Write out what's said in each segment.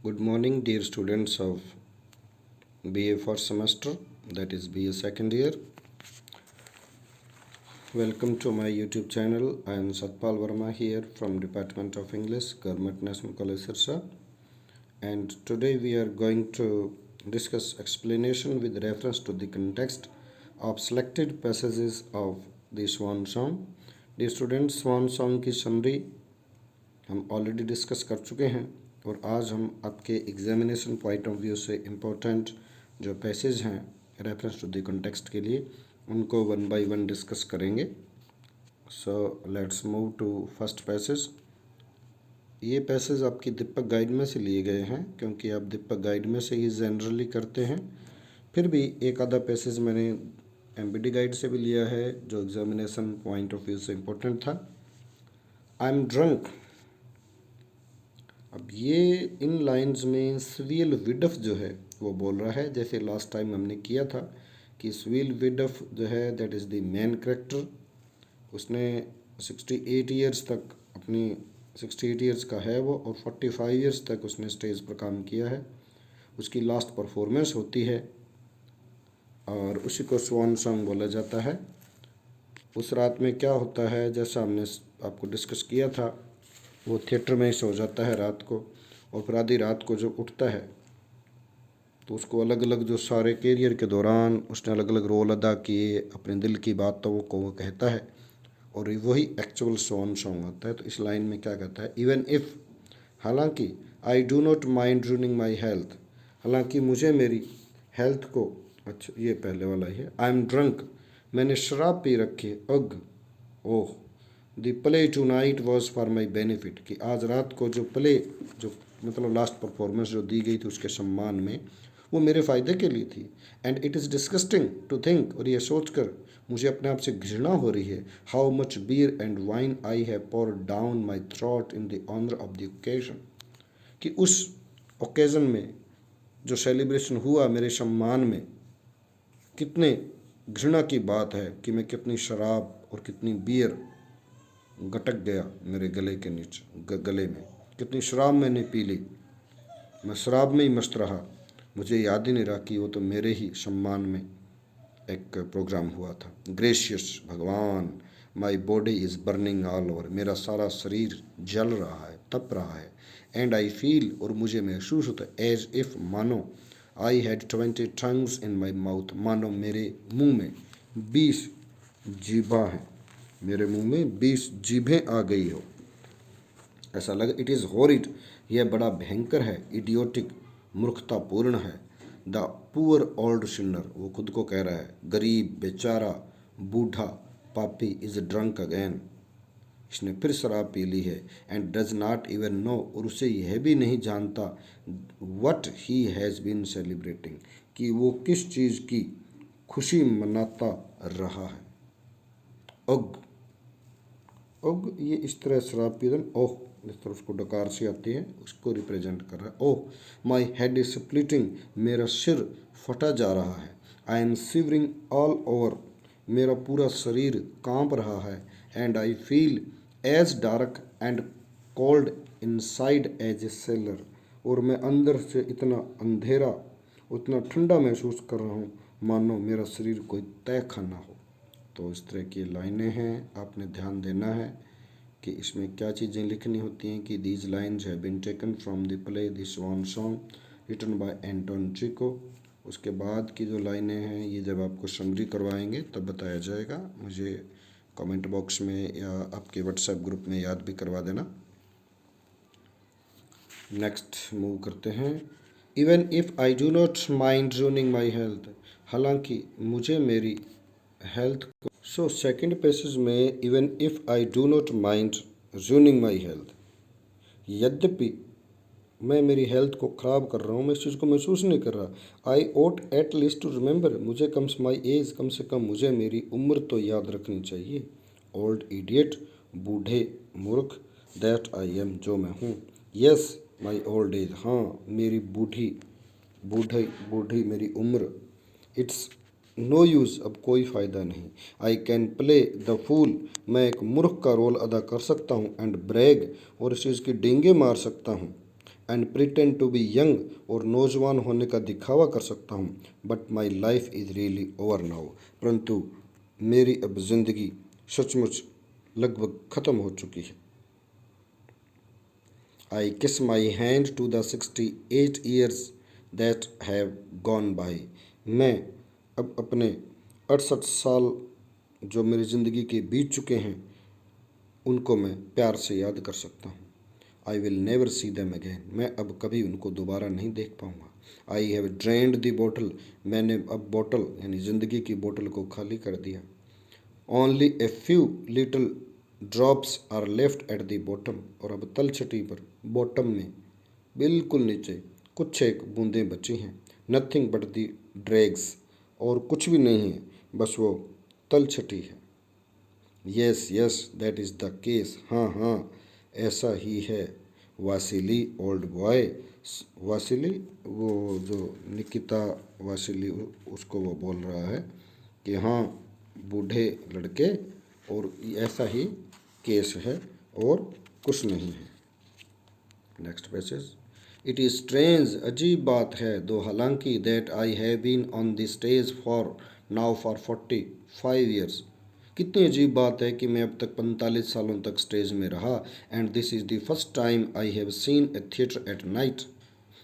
Good morning, dear students of BA first semester, that is BA second year. Welcome to my YouTube channel. I am Satpal Verma here from Department of English, Government National College Sirsa. And today we are going to discuss explanation with reference to the context of selected passages of the Swan Song. Dear students, Swan Song की summary हम already discuss कर चुके हैं और आज हम आपके examination point of view से इम्पोर्टेंट जो पैसेज हैं रेफरेंस टू द कॉन्टेक्स्ट के लिए उनको वन बाय वन डिस्कस करेंगे। So let's move to first passage. ये पैसेज आपकी दीपक गाइड में से लिए गए हैं क्योंकि आप दीपक गाइड में से ही जनरली करते हैं। फिर भी एक आधा पैसेज मैंने एमबीडी गाइड से भी लिया है जो एग्जामिनेशन पॉइंट ऑफ व्यू से इम्पोर्टेंट था। I am drunk. अब ये इन लाइंस में स्वील विडफ जो है वो बोल रहा है, जैसे लास्ट टाइम हमने किया था कि स्वील विडफ जो है that is the main character. उसने 68 ईयर्स तक अपनी 68 ईयर्स का है वो और 45 ईयर्स तक उसने स्टेज पर काम किया है। उसकी लास्ट परफॉर्मेंस होती है और उसी को स्वान सॉन्ग बोला जाता है। उस रात में क्या होता है, जैसा हमने आपको डिस्कस किया था, वो थिएटर में ही सो जाता है रात को और फिर आधी रात को जब उठता है तो उसको अलग अलग जो सारे कैरियर के दौरान उसने अलग अलग रोल अदा किए, अपने दिल की बातों को वो कहता है और वही एक्चुअल स्वान सॉन्ग होता है। तो इस लाइन में क्या कहता है, इवन इफ़, हालांकि, I do not mind ruining my health, हालांकि मुझे मेरी हेल्थ को, अच्छा ये पहले वाला ही है, आई एम ड्रंक, मैंने शराब पी रखी, अग, oh, the play tonight was for my benefit, कि आज रात को जो प्ले, जो मतलब लास्ट परफॉर्मेंस जो दी गई थी उसके सम्मान में, वो मेरे फ़ायदे के लिए थी। And it is disgusting to think, और ये सोच कर मुझे अपने आप से घृणा हो रही है, how much beer and wine I have poured down my throat in the honour of the occasion, कि उस ओकेज़न में जो सेलिब्रेशन हुआ मेरे सम्मान में, कितने घृणा की बात है कि मैं कितनी शराब और कितनी बियर गटक गया मेरे गले के नीचे, गले में कितनी शराब मैंने पी ली, मैं शराब में ही मस्त रहा, मुझे याद ही नहीं रहा कि वो तो मेरे ही सम्मान में एक प्रोग्राम हुआ था। ग्रेशियस भगवान, my body is burning all over, मेरा सारा शरीर जल रहा है, तप रहा है। एंड आई फील, और मुझे महसूस होता है, एज इफ़, मानो, I had 20 tongues in my mouth, मानो मेरे मुंह में 20 जीभा हैं, मेरे मुंह में 20 जीभें आ गई हो, ऐसा लगा। इट इज़ हॉरिड, यह बड़ा भयंकर है, इडियोटिक, मूर्खतापूर्ण है। द पुअर ओल्ड सिनर, वो खुद को कह रहा है, गरीब, बेचारा, बूढ़ा, पापी, इज़ ड्रंक अगेन, इसने फिर शराब पी ली है। And does not even know, और उसे यह भी नहीं जानता, what he has been celebrating, कि वो किस चीज़ की खुशी मनाता रहा है। उग, उग, ये इस तरह शराब पी रहा, ओह, इस तरह उसको डकार से आती है, उसको रिप्रेजेंट कर रहा है। Oh, my head is splitting, मेरा सिर फटा जा रहा है। I am shivering all over, मेरा पूरा शरीर कांप रहा है। And I feel as dark and cold inside as a cellar, और मैं अंदर से इतना अंधेरा, उतना ठंडा महसूस कर रहा हूँ मानो मेरा शरीर कोई तय खाना हो। तो इस तरह की लाइनें हैं, आपने ध्यान देना है कि इसमें क्या चीज़ें लिखनी होती हैं। कि these lines have been taken from the play the Swan Song written by Anton Chekhov. उसके बाद की जो लाइनें हैं ये जब आपको समरी करवाएंगे तब बताया जाएगा। मुझे कमेंट बॉक्स में या आपके व्हाट्सएप ग्रुप में याद भी करवा देना। नेक्स्ट मूव करते हैं। Even if I do not mind ruining my health, हालांकि मुझे मेरी हेल्थ को, सो सेकेंड पैसेज में even if I do not mind ruining my health, यद्यपि मैं मेरी हेल्थ को ख़राब कर रहा हूँ, मैं इस चीज़ को महसूस नहीं कर रहा। आई ओट एट लीस्ट टू रिमेंबर, मुझे कम से माई एज, कम से कम मुझे मेरी उम्र तो याद रखनी चाहिए। ओल्ड इडियट, बूढ़े मूर्ख, दैट आई एम, जो मैं हूँ। यस माई ओल्ड एज, हाँ मेरी बूढ़ी, बूढ़ी मेरी उम्र। इट्स नो यूज़, अब कोई फ़ायदा नहीं। I can play the fool, मैं एक मूर्ख का रोल अदा कर सकता हूँ। एंड ब्रैग, और इस चीज़ की डींगे मार सकता हूँ। And pretend to be young, और नौजवान होने का दिखावा कर सकता हूँ, but my life is really over now, परंतु मेरी अब ज़िंदगी सचमुच लगभग ख़त्म हो चुकी है। I kiss my hand to the 68 years that have gone by, मैं अब अपने 68 साल जो मेरी ज़िंदगी के बीत चुके हैं उनको मैं प्यार से याद कर सकता हूँ। I will never see them again, मैं अब कभी उनको दोबारा नहीं देख पाऊँगा। I have drained the bottle, मैंने अब बोतल यानी ज़िंदगी की बोतल को खाली कर दिया। Only a few little drops are left at the bottom, और अब तलछटी पर बॉटम में बिल्कुल नीचे कुछ एक बूंदें बची हैं। नथिंग बट द ड्रैग्स, और कुछ भी नहीं है, बस वो तलछटी है। Yes yes that is the case, हाँ हाँ ऐसा ही है। वासिली ओल्ड बॉय, वासिली वो जो निकिता वासिली उसको वो बोल रहा है कि हाँ बूढ़े लड़के, और ऐसा ही केस है और कुछ नहीं है। Next passage. It is strange, अजीब बात है, दो हालांकि that I have been on the stage for now for 45 years, कितनी अजीब बात है कि मैं अब तक 45 सालों तक स्टेज में रहा। And this is the first time I have seen a theatre at night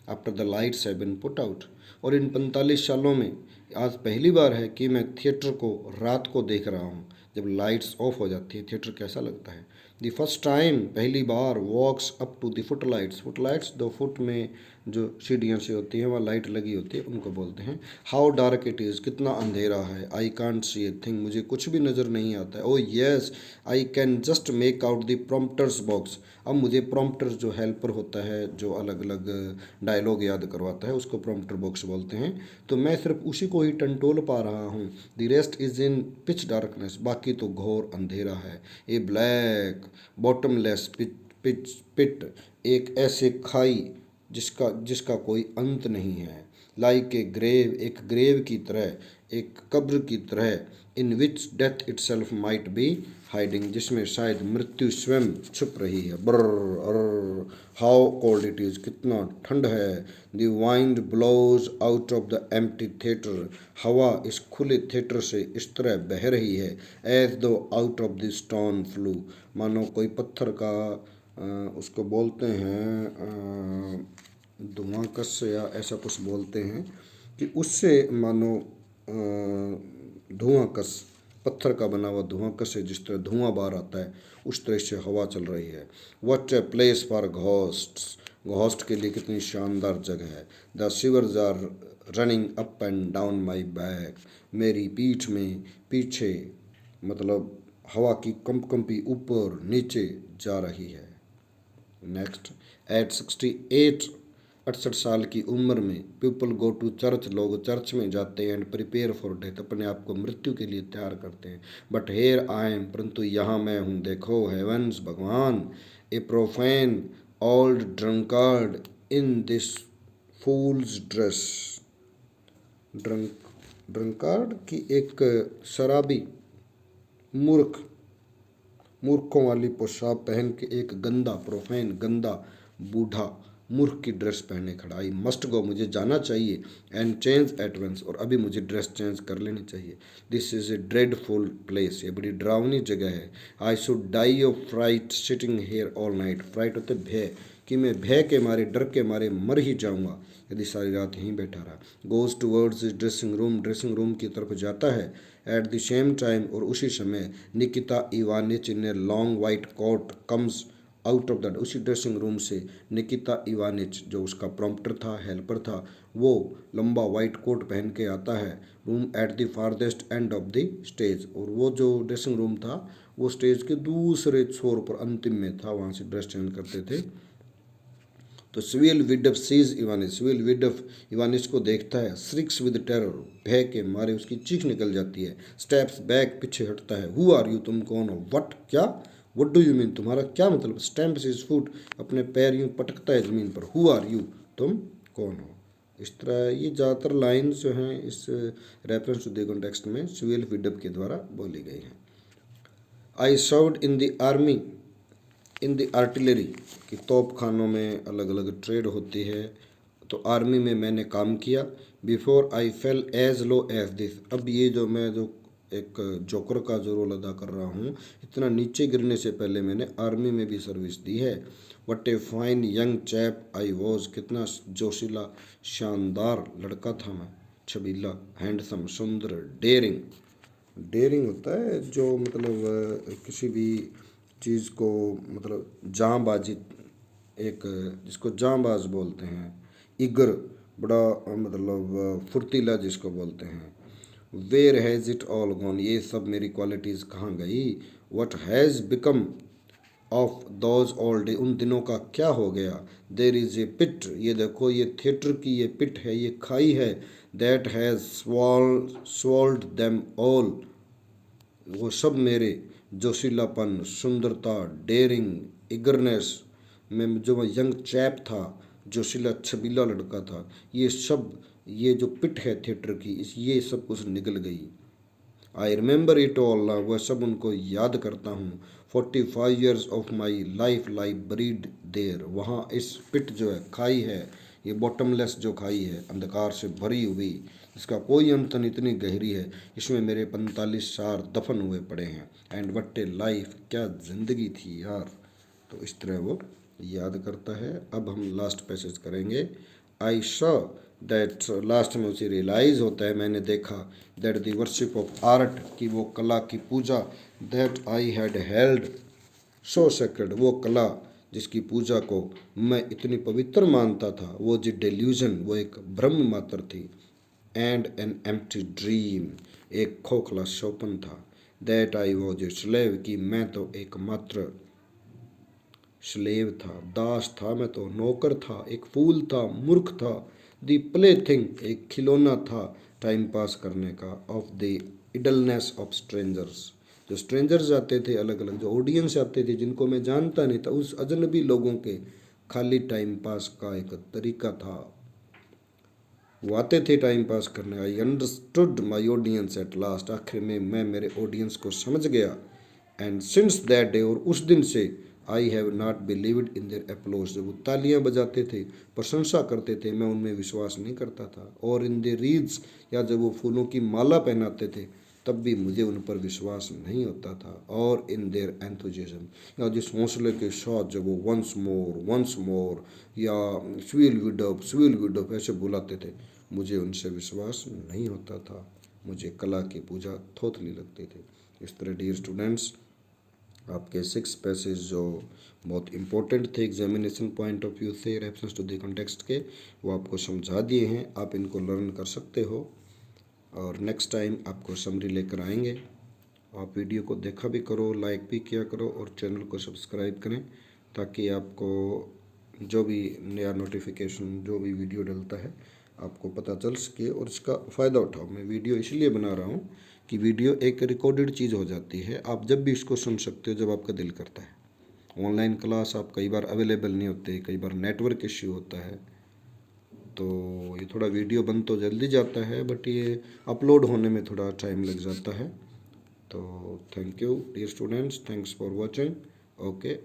after the lights have been put out, और इन 45 सालों में आज पहली बार है कि मैं थिएटर को रात को देख रहा हूँ, जब लाइट्स ऑफ हो जाती है थिएटर कैसा लगता है। द फर्स्ट टाइम, पहली बार, walks up to the footlights, footlights 2 foot में जो सीढ़ियाँ से होती हैं वहाँ लाइट लगी होती है उनको बोलते हैं। हाउ डार्क इट इज़, कितना अंधेरा है। I can't see a thing, मुझे कुछ भी नज़र नहीं आता है। Oh yes I can just make out the prompter's box, अब मुझे प्रॉम्प्टर जो हेल्पर होता है जो अलग अलग डायलॉग याद करवाता है उसको प्रॉम्प्टर बॉक्स बोलते हैं, तो मैं सिर्फ उसी को ही टंटोल पा रहा हूँ। The rest is in pitch darkness, बाकी तो घोर अंधेरा है। ए ब्लैक बॉटमलेस पिट, एक ऐसे खाई जिसका कोई अंत नहीं है। लाइक ए ग्रेव, एक ग्रेव की तरह, एक कब्र की तरह। In which death itself might be hiding, जिसमें शायद मृत्यु स्वयं छुप रही है। Brr how cold it is, कितना ठंड है। The wind blows out of the empty theatre, हवा इस खुले थिएटर से इस तरह बह रही है। एज दो out of the stone flu, मानो कोई पत्थर का उसको बोलते हैं धुआंकस या ऐसा कुछ बोलते हैं, कि उससे मानो धुआंकस, पत्थर का बना हुआ धुआंकस से जिस तरह धुआं बाहर आता है उस तरह से हवा चल रही है। What a place for ghosts, ghost के लिए कितनी शानदार जगह है। The shivers are running up and down my back, मेरी पीठ में पीछे मतलब हवा की कंपकंपी ऊपर नीचे जा रही है। नेक्स्ट, एट 68, 68 साल की उम्र में, पीपल गो टू चर्च, लोग चर्च में जाते हैं। एंड प्रिपेयर फॉर डेथ, अपने आप को मृत्यु के लिए तैयार करते हैं। बट हेयर आई एम, परंतु यहाँ मैं हूँ, देखो हेवंस, भगवान। A profane old drunkard in this fool's dress, drunkard की एक शराबी मूर्ख, मूर्खों वाली पोशाक पहन के एक गंदा, प्रोफेन गंदा बूढ़ा मूर्ख की ड्रेस पहने खड़ा। आई मस्ट गो, मुझे जाना चाहिए। एंड चेंज एट वंस, और अभी मुझे ड्रेस चेंज कर लेनी चाहिए। This is a dreadful place, ये बड़ी डरावनी जगह है। I should die of fright sitting here all night, fright होते भय, कि मैं भय के मारे, डर के मारे मर ही जाऊंगा यदि सारी रात यहीं बैठा रहा। Goes towards is dressing room, dressing room की तरफ जाता है। एट द सेम टाइम, और उसी समय, Nikita Ivanich in a long white coat comes out of that, उसी ड्रेसिंग रूम से निकिता इवानिच जो उसका प्रॉम्प्टर था, हेल्पर था, वो लंबा वाइट कोट पहन के आता है। Room at the farthest end of the stage, और वो जो ड्रेसिंग रूम था वो स्टेज के दूसरे छोर पर अंतिम में था, वहाँ से ड्रेस चेंज करते थे। तो स्वील विडफ सीज इवानिस, स्वील विडफ इवानिस को देखता है। श्रिक्स विद टेरर, भय के मारे उसकी चीख निकल जाती है। स्टेप्स बैक, पीछे हटता है। हु आर यू, तुम कौन हो। वट, क्या। वट डू यू मीन, तुम्हारा क्या मतलब। स्टैम्प्स हिज फुट, अपने पैर यूँ पटकता है ज़मीन पर। हु आर यू, तुम कौन हो। इस तरह ये ज़्यादातर लाइन्स जो हैं इस रेफरेंस टू द कॉन्टेक्स्ट में स्वील विडफ के द्वारा बोली गई हैं। I served in the army in the artillery कि तोप खानों में अलग अलग ट्रेड होती है। तो आर्मी में मैंने काम किया। Before I fell as low as this, अब ये जो मैं जो एक जोकर का जो रोल अदा कर रहा हूँ, इतना नीचे गिरने से पहले मैंने आर्मी में भी सर्विस दी है। What a fine young chap I was, कितना जोशीला शानदार लड़का था मैं, छबीला, हैंडसम, सुंदर, डेयरिंग। डेयरिंग होता है जो मतलब किसी भी चीज़ को मतलब जांबाजी, एक जिसको जांबाज बोलते हैं, इगर, बड़ा मतलब फुर्तीला जिसको बोलते हैं। Where has it all gone, ये सब मेरी क्वालिटीज़ कहाँ गई। What has become of those old days, उन दिनों का क्या हो गया। देर इज़ ए पिट, ये देखो ये थिएटर की ये पिट है, ये खाई है। दैट हैज़ स्वॉल्ड देम ऑल, वो सब मेरे जोशीलापन, सुंदरता, डेयरिंग, इगरनेस में जो मैं यंग चैप था, जोशीला छबीला लड़का था, ये सब, ये जो पिट है थिएटर की, इस ये सब कुछ निकल गई। आई रिमेंबर इट ऑल ना, वह सब उनको याद करता हूँ। 45 years of my life lie buried there, वहाँ इस पिट जो है, खाई है, ये बॉटमलेस जो खाई है, अंधकार से भरी हुई, इसका कोई अंत नहीं, इतनी गहरी है, इसमें मेरे 45 साल दफन हुए पड़े हैं। एंड वट ए लाइफ, क्या ज़िंदगी थी यार। तो इस तरह वो याद करता है। अब हम लास्ट पैसेज करेंगे। आई सॉ दैट, लास्ट में उसे रियलाइज़ होता है, मैंने देखा, that the worship of art, की वो कला की पूजा, that I had held so sacred, वो कला जिसकी पूजा को मैं इतनी पवित्र मानता था, वो जो डेल्यूजन, वो एक भ्रम मात्र थी। एंड एन एम्प्टी ड्रीम, एक खोखला स्वप्न था। That I was a slave, कि मैं तो एकमात्र स्लेव था, दास था, मैं तो नौकर था, एक फूल था, मूर्ख था। द प्ले थिंग, एक खिलौना था टाइम पास करने का, ऑफ द इडलनेस ऑफ स्ट्रेंजर्स, जो स्ट्रेंजर्स आते थे, अलग अलग जो ऑडियंस आते थे जिनको मैं जानता नहीं था, उस अजनबी लोगों के खाली टाइम पास का एक तरीका था। वो आते थे टाइम पास करने। I understood my audience at last, आखिर में मैं मेरे ऑडियंस को समझ गया। एंड सिंस दैट डे, और उस दिन से, I have not believed in their applause, जब वो तालियां बजाते थे, प्रशंसा करते थे, मैं उनमें विश्वास नहीं करता था। और इन देयर रीड्स, या जब वो फूलों की माला पहनाते थे, तब भी मुझे उन पर विश्वास नहीं होता था। और इन देयर एंथुजिज्म, या जिस हौसले के साथ जब वो वंस मोर या स्वील विडअप ऐसे बुलाते थे, मुझे उनसे विश्वास नहीं होता था। मुझे कला की पूजा थोथली लगती थी। इस तरह डियर स्टूडेंट्स, आपके 6 पैसेज जो बहुत इंपॉर्टेंट थे एग्जामिनेशन पॉइंट ऑफ व्यू से, रेफरेंस टू द कॉन्टेक्स्ट के, वो आपको समझा दिए हैं। आप इनको लर्न कर सकते हो और नेक्स्ट टाइम आपको समरी लेकर आएंगे। आप वीडियो को देखा भी करो, लाइक भी किया करो और चैनल को सब्सक्राइब करें, ताकि आपको जो भी नया नोटिफिकेशन, जो भी वीडियो डलता है, आपको पता चल सके और इसका फ़ायदा उठाओ। मैं वीडियो इसलिए बना रहा हूँ कि वीडियो एक रिकॉर्डेड चीज़ हो जाती है, आप जब भी इसको सुन सकते हो जब आपका दिल करता है। ऑनलाइन क्लास आप कई बार अवेलेबल नहीं होते, कई बार नेटवर्क इश्यू होता है, तो ये थोड़ा वीडियो बन तो जल्दी जाता है, बट ये अपलोड होने में थोड़ा टाइम लग जाता है। तो thank you dear students, thanks for watching. Okay.